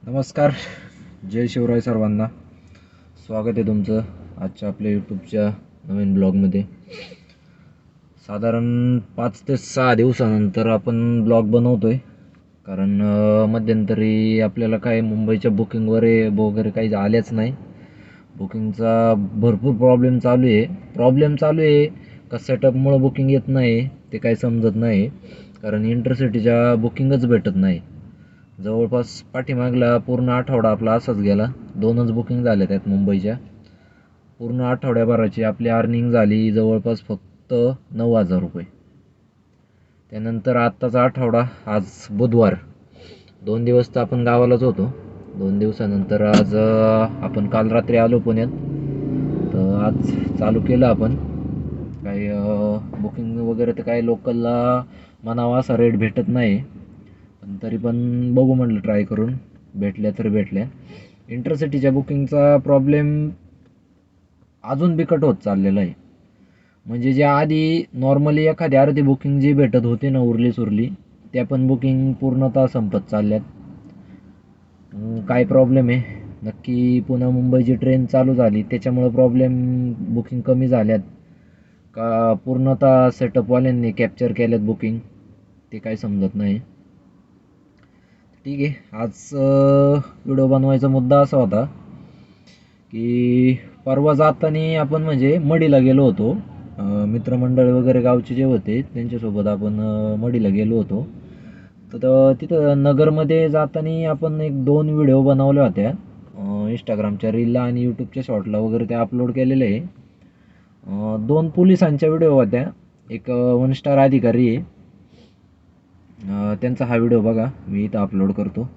नमस्कार. जय शिवराय सर्वांना. स्वागत आहे तुमचं आजच्या आपल्या यूट्यूबच्या नवीन ब्लॉगमध्ये. साधारण 5 ते 6 दिवसानंतर आपण ब्लॉग बनवतोय. कारण मध्यंतरी आपल्याला काय मुंबईच्या बुकिंग वगैरे काही आल्याच नाही. बुकिंगचा भरपूर प्रॉब्लेम चालू आहे का सेटअपमुळं बुकिंग येत नाही ते काही समजत नाही. कारण इंटरसिटीच्या बुकिंगच भेटत नाही. जवळपास पाठीमागला पूर्ण आठवडा आपला असाच गेला. 2च बुकिंग झाल्या त्यात मुंबईच्या. पूर्ण आठवड्याभराची आपली अर्निंग झाली जवळपास फक्त 9,000 रुपये. त्यानंतर आत्ताचा आठवडा, आज बुधवार, 2 दिवस तर आपण गावालाच होतो. 2 दिवसानंतर आज आपण काल रात्री आलो पुण्यात. तर आज चालू केलं आपण. काही बुकिंग वगैरे तर काही लोकलला म्हणावा असा रेट भेटत नाही. पण तरी पण बघू म्हटलं ट्राय करून. भेटल्या तर भेटल्या. इंटरसिटीच्या बुकिंगचा प्रॉब्लेम अजून बिकट होत चाललेला आहे. म्हणजे जे आधी नॉर्मली एखादी अर्धी बुकिंग जी भेटत होती ना उरली सुरली, त्या पण बुकिंग पूर्णतः संपत चालल्यात. काय प्रॉब्लेम आहे नक्की? पुन्हा मुंबईची ट्रेन चालू झाली त्याच्यामुळं प्रॉब्लेम बुकिंग कमी झाल्यात का पूर्णतः सेटअपवाल्यांनी कॅप्चर केल्यात बुकिंग, ते काय समजत नाही. ठीक आहे. आज व्हिडिओ बनवायचा मुद्दा असा होता की परवा जाताना आपण म्हणजे मडीला गेलो होतो. मित्रमंडळ वगैरे गावचे जे होते त्यांच्यासोबत आपण मडीला गेलो होतो. तर तिथं नगरमध्ये जाताना आपण 1-2 व्हिडिओ बनवल्या होत्या. इंस्टाग्रामच्या रीलला आणि यूट्यूबच्या शॉर्टला वगैरे ते अपलोड केलेले आहे. 2 पोलिसांच्या व्हिडिओ होत्या. एक 1 स्टार अधिकारी आहे. त्यांचा हा व्हिडिओ बघा, मी इथं अपलोड करतो.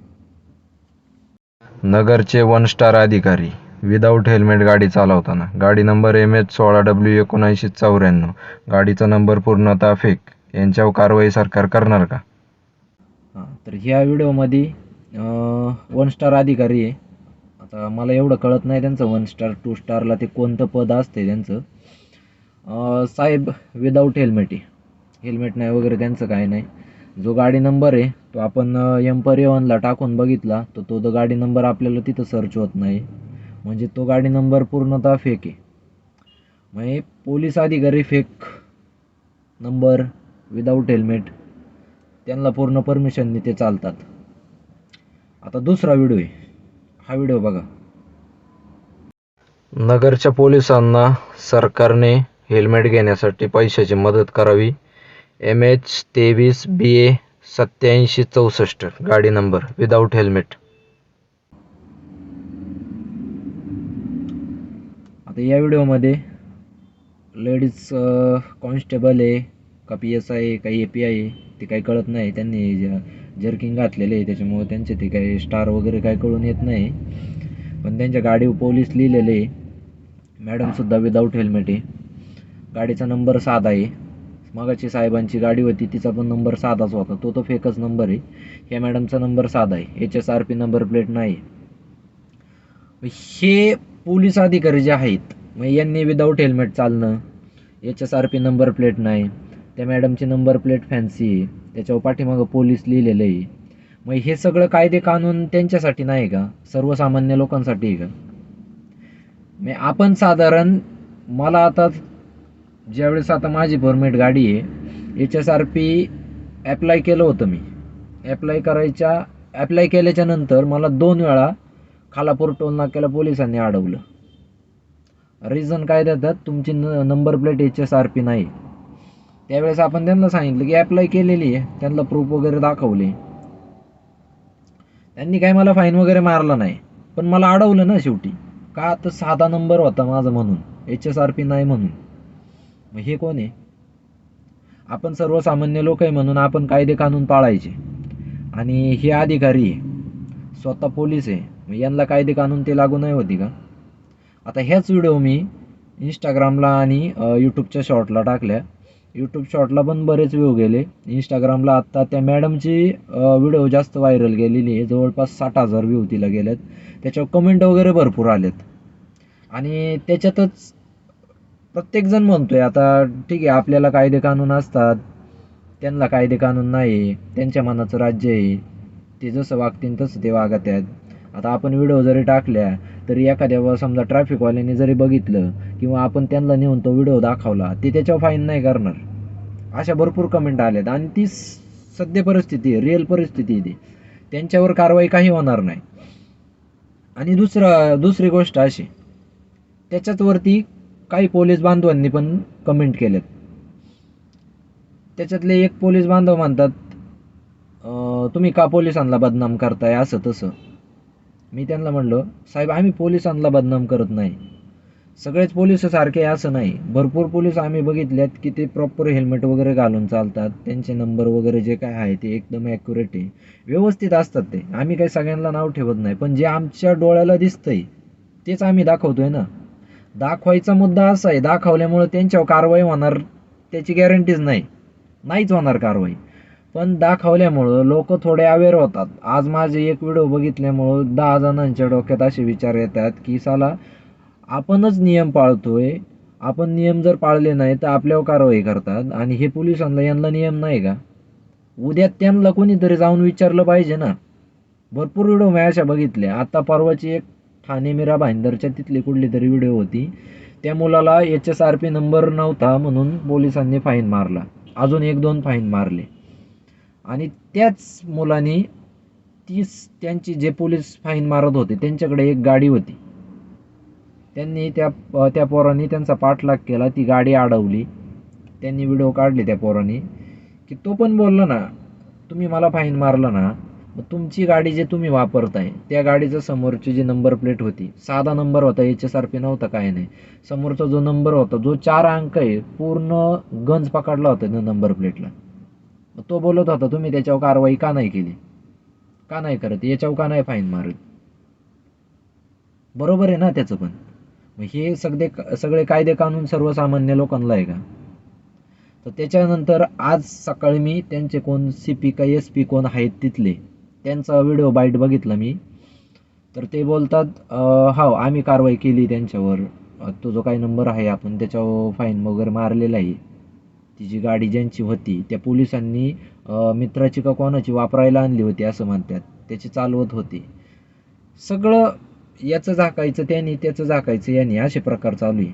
नगरचे 1 स्टार अधिकारी विदाऊट हेल्मेट गाडी चालवताना. गाडी नंबर MH16W1994. गाडीचा नंबर पूर्णतः फेक. यांच्यावर कारवाई सरकार करणार का? तर ह्या व्हिडिओमध्ये 1 स्टार अधिकारी आहे. आता मला एवढं कळत नाही त्यांचं 1 स्टार 2 स्टारला ते कोणतं पद असते त्यांचं. साहेब विदाऊट हेल्मेट आहे. हेल्मेट नाही वगैरे त्यांचं काय नाही. जो गाडी नंबर आहे तो आपण परिवहनला टाकून बघितला तर तो गाडी नंबर आपल्याला तिथं सर्च होत नाही. म्हणजे तो गाडी नंबर पूर्णतः फेक आहे. म्हणजे पोलीस अधिकारी फेक नंबर विदाऊट हेल्मेट, त्यांना पूर्ण परमिशनने ते चालतात. आता दुसरा व्हिडिओ आहे, हा व्हिडिओ बघा. नगरच्या पोलिसांना सरकारने हेल्मेट घेण्यासाठी पैशाची मदत करावी. MH23BA8764 गाडी नंबर विदाऊट हेल्मेट. आता या व्हिडिओमध्ये लेडीज कॉन्स्टेबल आहे का PSI आहे का API आहे ते काही कळत नाही. त्यांनी जर्किंग घातलेले आहे त्याच्यामुळे त्यांचे ते काही स्टार वगैरे काही कळून येत नाही. पण त्यांच्या गाडीवर पोलीस लिहिलेले आहे. मॅडमसुद्धा विदाऊट हेल्मेट आहे. गाडीचा नंबर साधा आहे. मगाची साहेबांची गाडी होती तिचा पण नंबर साधाच होता, तो फेकच नंबर आहे. ह्या मॅडमचा नंबर साधा आहे. HSRP नंबर प्लेट नाही. हे पोलीस अधिकारी जे आहेत मग यांनी विदाऊट हेल्मेट चालणं, HSRP नंबर प्लेट नाही, त्या मॅडमची नंबर प्लेट फॅन्सी आहे, त्याच्यावर पाठीमागं पोलीस लिहिलेलं आहे. मग हे सगळं कायदे कानून त्यांच्यासाठी नाही का? सर्वसामान्य लोकांसाठी आहे का? मग आपण साधारण, मला आता ज्यावेळेस आता माझी परमिट गाडी आहे, HSRP ॲप्लाय केलं होतं मी. ॲप्लाय केल्याच्या नंतर मला 2 वेळा खालापूर टोल नाक्याला पोलिसांनी अडवलं. रिझन काय देतात? तुमची नंबर प्लेट HSRP नाही. त्यावेळेस आपण त्यांना सांगितलं की ॲप्लाय केलेली आहे, त्यांना प्रूफ वगैरे दाखवले. त्यांनी काय मला फाईन वगैरे मारला नाही, पण मला अडवलं ना शेवटी. का? तर साधा नंबर होता माझा म्हणून, HSRP नाही म्हणून. मग हे कोण आहे? आपण सर्वसामान्य लोक आहे म्हणून आपण कायदे कानून पाळायचे, आणि हे अधिकारी आहे, स्वतः पोलीस आहे, मग यांना कायदे कानून ते लागू नाही होती का? आता ह्याच व्हिडिओ मी इंस्टाग्रामला आणि यूट्यूबच्या शॉर्टला टाकल्या. यूट्यूब शॉर्टला पण बरेच व्ह्यू गेले. इंस्टाग्रामला आत्ता त्या मॅडमची व्हिडिओ जास्त व्हायरल गेलेली आहे. जवळपास 60,000 व्ह्यू तिला गेलेत. त्याच्यावर कमेंट वगैरे भरपूर आलेत. आणि त्याच्यातच प्रत्येकजण म्हणतोय आता ठीक आहे, आपल्याला कायदे कानून असतात, त्यांना कायदे कानून नाही, त्यांच्या मनाचं राज्य आहे, ते जसं वागतील तसं ते वागत आहेत. आता आपण व्हिडिओ जरी टाकल्या तरी एखाद्या समजा ट्रॅफिकवाल्याने जरी बघितलं किंवा आपण त्यांना नेऊन तो व्हिडिओ दाखवला, ते त्याच्यावर फाईन नाही करणार. अशा भरपूर कमेंट आल्यात आणि ती सद्य परिस्थिती आहे, रिअल परिस्थिती आहे ती. त्यांच्यावर कारवाई काही होणार नाही. आणि दुसरी गोष्ट अशी, त्याच्यावरती काही पोलीस बांधवांनी पण कमेंट केल्यात. त्याच्यातले एक पोलीस बांधव म्हणतात, तुम्ही का पोलिसांना बदनाम करताय असं तसं. मी त्यांना म्हणलं, साहेब आम्ही पोलिसांना बदनाम करत नाही, सगळेच पोलीस सारखे असं नाही. भरपूर पोलीस आम्ही बघितल्यात की ते प्रॉपर हेल्मेट वगैरे घालून चालतात, त्यांचे नंबर वगैरे जे काय आहे ते एकदम ॲक्युरेट आहे, व्यवस्थित असतात ते. आम्ही काही सगळ्यांना नाव ठेवत नाही, पण जे आमच्या डोळ्याला दिसतंय तेच आम्ही दाखवतोय ना. दाखवायचा मुद्दा असा आहे, दाखवल्यामुळे त्यांच्यावर कारवाई होणार त्याची गॅरंटीच नाहीच होणार कारवाई. पण दाखवल्यामुळं लोक थोडे अवेअर होतात. आज माझे एक व्हिडिओ बघितल्यामुळं 10 जणांच्या डोक्यात असे विचार येतात की साला आपणच नियम पाळतोय, आपण नियम जर पाळले नाही तर आपल्यावर कारवाई करतात आणि हे पोलिसांना यांना नियम नाही का? उद्या त्यांना कोणीतरी जाऊन विचारलं पाहिजे ना. भरपूर व्हिडिओ मी अशा बघितल्या. आता परवाची एक ठाणे मीरा भाईंदरच्या तिथली कुठली तरी व्हिडिओ होती, त्या मुलाला HSRP नंबर नव्हता म्हणून पोलिसांनी फाईन मारला, अजून 1-2 फाईन मारले. आणि त्याच मुलांनी त्यांची जे पोलीस फाईन मारत होते त्यांच्याकडे एक गाडी होती, त्यांनी त्या पोरांनी त्यांचा पाठलाग केला, ती गाडी अडवली. त्यांनी व्हिडिओ काढले त्या पोरांनी की तो पण बोलला ना, तुम्ही मला फाईन मारला ना, मग तुमची गाडी जे तुम्ही वापरताय त्या गाडीचं समोरची जी नंबर प्लेट होती, साधा नंबर होता, HSRP नव्हता, काय नाही. समोरचा जो नंबर होता, जो 4 अंक आहे, पूर्ण गंज पकडला होता त्या नंबर प्लेटला. मग तो बोलत होता, तुम्ही त्याच्यावर कारवाई का नाही केली, का नाही करत, याच्यावर का नाही फाईन मारत. बरोबर आहे ना त्याचं पण. मग हे सगळे कायदे कानून सर्वसामान्य लोकांना आहे का? तर त्याच्यानंतर आज सकाळी मी त्यांचे कोण CP का SP कोण आहेत तिथले, त्यांचा व्हिडिओ बाईट बघितला मी. तर ते बोलतात, हो आम्ही कारवाई केली त्यांच्यावर, तो जो काही नंबर आहे आपण त्याच्यावर फाईन वगैरे मारलेला आहे. ती जी गाडी ज्यांची होती त्या पोलिसांनी मित्राची का कोणाची वापरायला आणली होती असं म्हणतात, त्याची चालवत होती. सगळं याचं झाकायचं त्यांनी, त्याचं झाकायचं यांनी, असे प्रकार चालू आहे.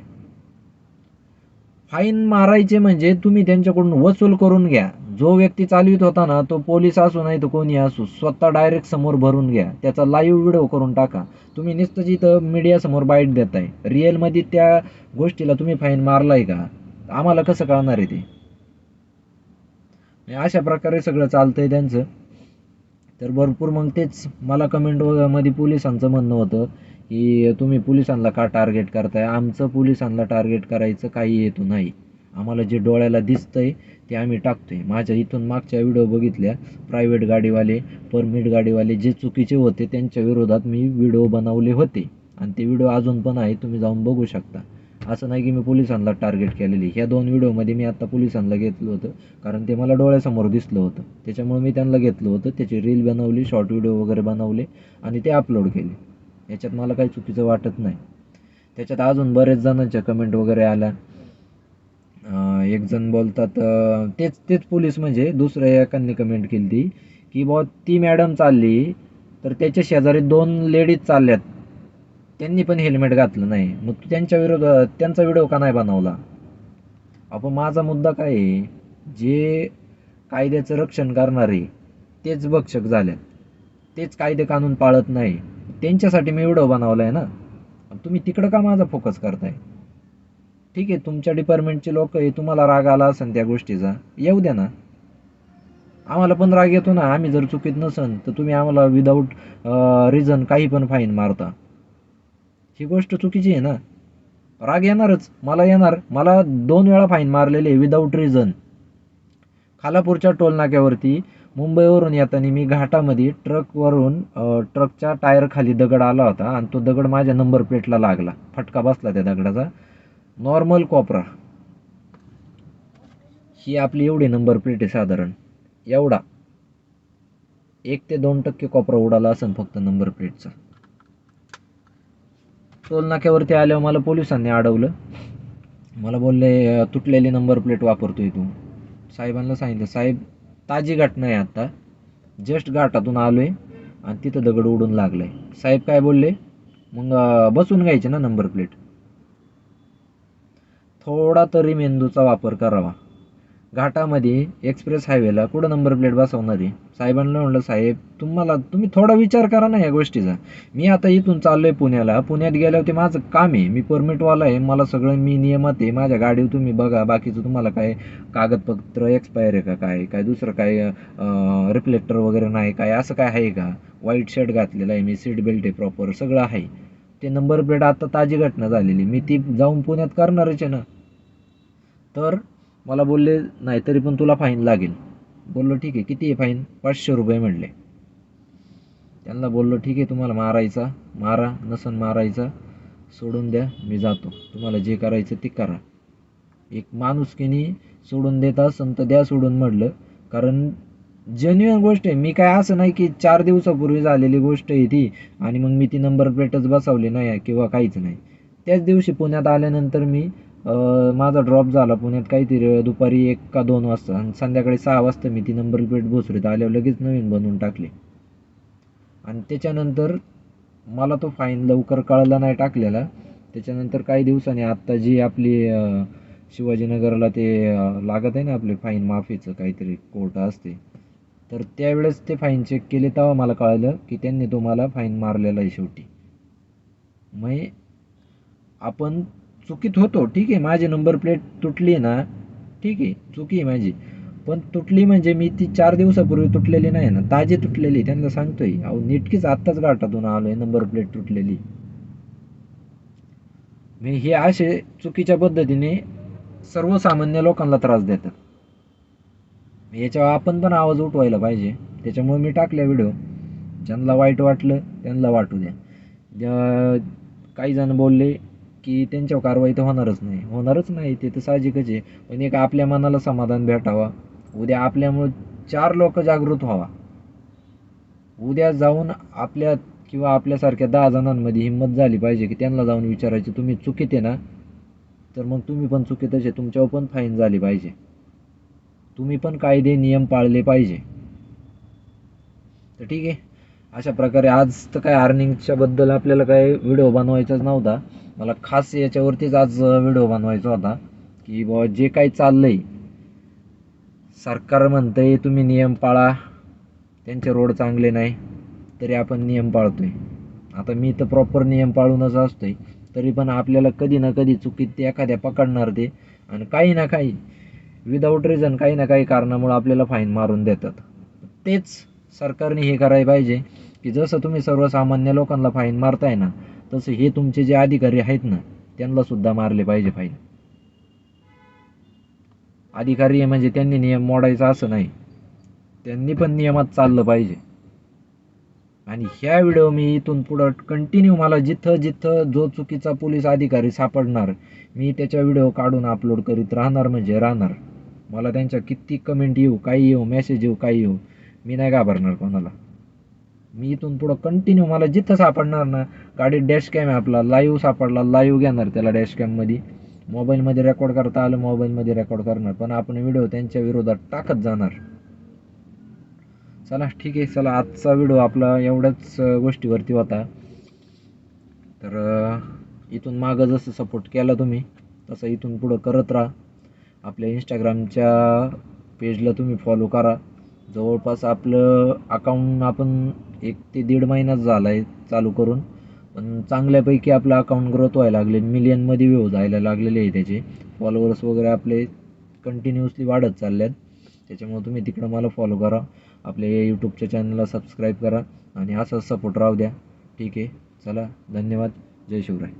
फाईन मारायचे म्हणजे तुम्ही त्यांच्याकडून वसूल करून घ्या. जो व्यक्ती चालवित होता ना, तो पोलीस असू नाही तर कोणी असू, स्वतः डायरेक्ट समोर भरून घ्या, त्याचा लाईव्ह व्हिडिओ करून टाका. तुम्ही नुसतं जिथं मीडियासमोर बाईट देताय, रिअलमध्ये त्या गोष्टीला तुम्ही फाईन मारलाय का, आम्हाला कसं कळणार आहे ते? अशा प्रकारे सगळं चालतंय त्यांचं. तर भरपूर मग तेच मला कमेंटमध्ये पोलिसांचं म्हणणं होतं की तुम्ही पोलिसांना का टार्गेट करताय. आमचं पोलिसांना टार्गेट करायचं काही हेतू नाही, आम्हाला जे डोळ्याला दिसतंय ते आम्ही टाकतोय. माझ्या इथून मागच्या व्हिडिओ बघितल्या, प्रायव्हेट गाडीवाले, परमिट गाडीवाले जे चुकीचे होते त्यांच्या विरोधात मी व्हिडिओ बनवले होते आणि ते व्हिडिओ अजून पण आहे, तुम्ही जाऊन बघू शकता. असं नाही की मी पोलिसांना टार्गेट केलेली. ह्या 2 व्हिडिओमध्ये मी आत्ता पोलिसांना घेतलं होतं, कारण ते मला डोळ्यासमोर दिसलं होतं, त्याच्यामुळे मी त्यांना घेतलं होतं. त्याची रील बनवली, शॉर्ट व्हिडिओ वगैरे बनवले आणि ते अपलोड केले. याच्यात मला काही चुकीचं वाटत नाही. त्याच्यात अजून बरेच जणांच्या कमेंट वगैरे आल्या. एक जण बोलतात, तेच पोलीस म्हणजे दुसऱ्या एकांनी कमेंट केली ती की बुवा ती मॅडम चालली तर त्याच्या शेजारी 2 लेडीज चालल्यात, त्यांनी पण हेल्मेट घातलं नाही, मग तू त्यांच्या विरोधात त्यांचा व्हिडिओ का नाही बनवला. आपण माझा मुद्दा काय आहे, जे कायद्याचं रक्षण करणारे तेच भक्षक झाल्यात, तेच कायदे कानून पाळत नाही, त्यांच्यासाठी मी व्हिडिओ बनवला आहे ना. तुम्ही तिकडं का माझा फोकस करताय? ठीक आहे, तुमच्या डिपार्टमेंटचे लोक आहे, तुम्हाला राग आला असेल त्या गोष्टीचा, येऊ द्या ना. आम्हाला पण राग येतो ना. आम्ही जर चुकीत नसन तर तुम्ही आम्हाला विदाऊट रिझन काही पण फाईन मारता, ही गोष्ट चुकीची आहे ना. राग येणारच, मला येणार. मला 2 वेळा फाईन मारलेले विदाऊट रिझन. खालापूरच्या टोल नाक्यावरती मुंबईवरून येताना मी घाटामध्ये ट्रकच्या टायर खाली दगड आला होता आणि तो दगड माझ्या नंबर प्लेटला लागला, फटका बसला त्या दगडाचा. नॉर्मल कोपरा, ही आपली एवढी नंबर प्लेट आहे साधारण, एवढा 1 ते 2% कोपरा उडाला असेल फक्त नंबर प्लेटचा. टोल नाक्यावरती आल्यावर मला पोलिसांनी अडवलं. मला बोलले, तुटलेली नंबर प्लेट वापरतोय तू. साहेबांना सांगितलं, साहेब ताजी घटना आहे, आत्ता जस्ट घाटातून आलो आहे आणि तिथं दगड उडून लागलाय. साहेब काय बोलले, मग बसून घ्यायचे ना नंबर प्लेट. थोडा तरी मेंदूचा वापर करावा. घाटामध्ये एक्सप्रेस हायवेला कुठं नंबर प्लेट बसवणार आहे? साहेबांना म्हणलं, साहेब तुम्ही थोडा विचार करा ना या गोष्टीचा. मी आता इथून चाललोय पुण्याला, पुण्यात गेल्यावर ते माझं काम आहे, मी परमिटवाला आहे, मला सगळं मी नियमात आहे. माझ्या गाडीवर तुम्ही बघा, बाकीचं तुम्हाला काय कागदपत्र एक्सपायर आहे का, काय दुसरं काय रिफ्लेक्टर वगैरे नाही काय, असं काय आहे का? व्हाईट शर्ट घातलेला आहे मी, सीट बेल्ट आहे प्रॉपर, सगळं आहे. ते नंबर प्लेट आता ताजी घटना झालेली, मी ती जाऊन पुण्यात करणारच आहे ना. तर मला बोलले, नाही तरी पण तुला फाईन लागेल. बोललो ठीक आहे, किती आहे फाईन? 500 रुपये म्हणले. त्यांना बोललो ठीक आहे, तुम्हाला मारायचा मारा, नसन मारायचा सोडून द्या, मी जातो, तुम्हाला जे करायचं ते करा. एक माणुसकीने सोडून देत असन तर द्या सोडून म्हटलं, कारण जेन्युइन गोष्ट आहे. मी काय असं नाही की 4 दिवसापूर्वी झालेली गोष्ट आहे ती आणि मग मी ती नंबर प्लेटच बसवली नाही किंवा काहीच नाही. त्याच दिवशी पुण्यात आल्यानंतर मी माझा ड्रॉप झाला पुण्यात काहीतरी दुपारी 1 का 2 वाजता आणि संध्याकाळी 6 वाजता मी ती नंबर प्लेट भोसरीत आल्यावर लगेच नवीन बनवून टाकली. आणि त्याच्यानंतर मला तो फाईन लवकर कळला नाही टाकलेला. त्याच्यानंतर काही दिवसांनी आत्ता जी आपली शिवाजीनगरला ते लागत आहे ना आपले फाईन माफीचं काहीतरी कोर्ट असते, तर त्यावेळेस ते फाईन चेक केले तेव्हा मला कळलं की त्यांनी तुम्हाला फाईन मारलेला आहे शेवटी. मग आपण चुकीत होतो, ठीक आहे, माझी नंबर प्लेट तुटली ना, ठीक आहे, चुकी आहे माझी, पण तुटली म्हणजे मी ती 4 दिवसापूर्वी तुटलेली नाही ना, ताजी तुटलेली. त्यांना सांगतोय, अहो नीटकीच आत्ताच घाटातून आलोय, नंबर प्लेट तुटलेली. मी हे असे चुकीच्या पद्धतीने सर्वसामान्य लोकांना त्रास देतात. याच्यावर आपण पण आवाज उठवायला पाहिजे. त्याच्यामुळे मी टाकल्या व्हिडिओ. ज्यांना वाईट वाटलं त्यांना वाटू द्या. काही जण बोलले की त्यांच्यावर कारवाई तर होणारच नाही, ते तर साहजिकच आहे. पण एक आपल्या मनाला समाधान भेटावा, उद्या आपल्यामुळे 4 लोक जागृत व्हावा. उद्या जाऊन आपल्या किंवा आपल्यासारख्या 10 जणांमध्ये हिंमत झाली पाहिजे की त्यांना जाऊन विचारायचं, तुम्ही चुकीत आहे ना, तर मग तुम्ही पण चुकीतच आहे, तुमच्यावर पण फाईन झाली पाहिजे, तुम्ही पण कायदे नियम पाळले पाहिजे. तर ठीक आहे, अशा प्रकारे आज तर काय अर्निंगच्या बद्दल आपल्याला काय व्हिडिओ बनवायचाच नव्हता. मला खास याच्यावरतीच आज व्हिडिओ बनवायचा होता की बाबा जे काही चाललंय, सरकार म्हणतंय तुम्ही नियम पाळा, त्यांचे रोड चांगले नाही तरी आपण नियम पाळतोय. आता मी तर प्रॉपर नियम पाळूनच असतोय, तरी पण आपल्याला कधी ना कधी चुकीत ते एखाद्या पकडणार ते, आणि काही ना काही विदाऊट रिझन काही ना काही कारणामुळे आपल्याला फाईन मारून देतात. तेच सरकारने हे करायला पाहिजे की जसं तुम्ही सर्वसामान्य लोकांना फाईन मारताय ना, तसं हे तुमचे जे अधिकारी आहेत ना त्यांना सुद्धा मारले पाहिजे फाईन. अधिकारी आहे म्हणजे त्यांनी नियम मोडायचा असं नाही, त्यांनी पण नियमात चाललं पाहिजे. आणि ह्या व्हिडिओ मी इथून पुढं कंटिन्यू, मला जिथं जिथं जो चुकीचा पोलीस अधिकारी सापडणार मी त्याच्या व्हिडिओ काढून अपलोड करीत राहणार म्हणजे राहणार. मला त्यांच्या किती कमेंट येऊ, काही येऊ, मेसेज येऊ, काही येऊ, मी नाही घाबरणार कोणाला. मी इथून पुढं कंटिन्यू, मला जिथं सापडणार ना, गाडीत डॅश कॅम आहे आपला, लाईव्ह सापडला लाईव्ह घेणार त्याला डॅश कॅममध्ये, मोबाईलमध्ये रेकॉर्ड करता आलं मोबाईलमध्ये रेकॉर्ड करणार, पण आपण व्हिडिओ त्यांच्या विरोधात टाकत जाणार. चला ठीक आहे, चला आजचा व्हिडिओ आपला एवढ्याच गोष्टीवरती होता. तर इथून मागं जसं सपोर्ट केला तुम्ही तसं इथून पुढं करत राहा. आपल्या इंस्टाग्रामच्या पेजला तुम्ही फॉलो करा. जवळपास आपलं अकाउंट आपण 1 ते 1.5 महिनाच झाला आहे चालू करून, पण चांगल्यापैकी आपलं अकाउंट ग्रोथ व्हायला लागले, मिलियनमध्ये व्ह्यू जायला लागलेले आहे त्याचे. फॉलोअर्स वगैरे आपले कंटिन्युअसली वाढत चालले आहेत. त्याच्यामुळे तुम्ही तिकडं मला फॉलो करा, आपल्या यूट्यूबच्या चॅनलला सबस्क्राईब करा आणि असाच सपोर्ट राहू द्या. ठीक आहे, चला, धन्यवाद, जय शिवराय.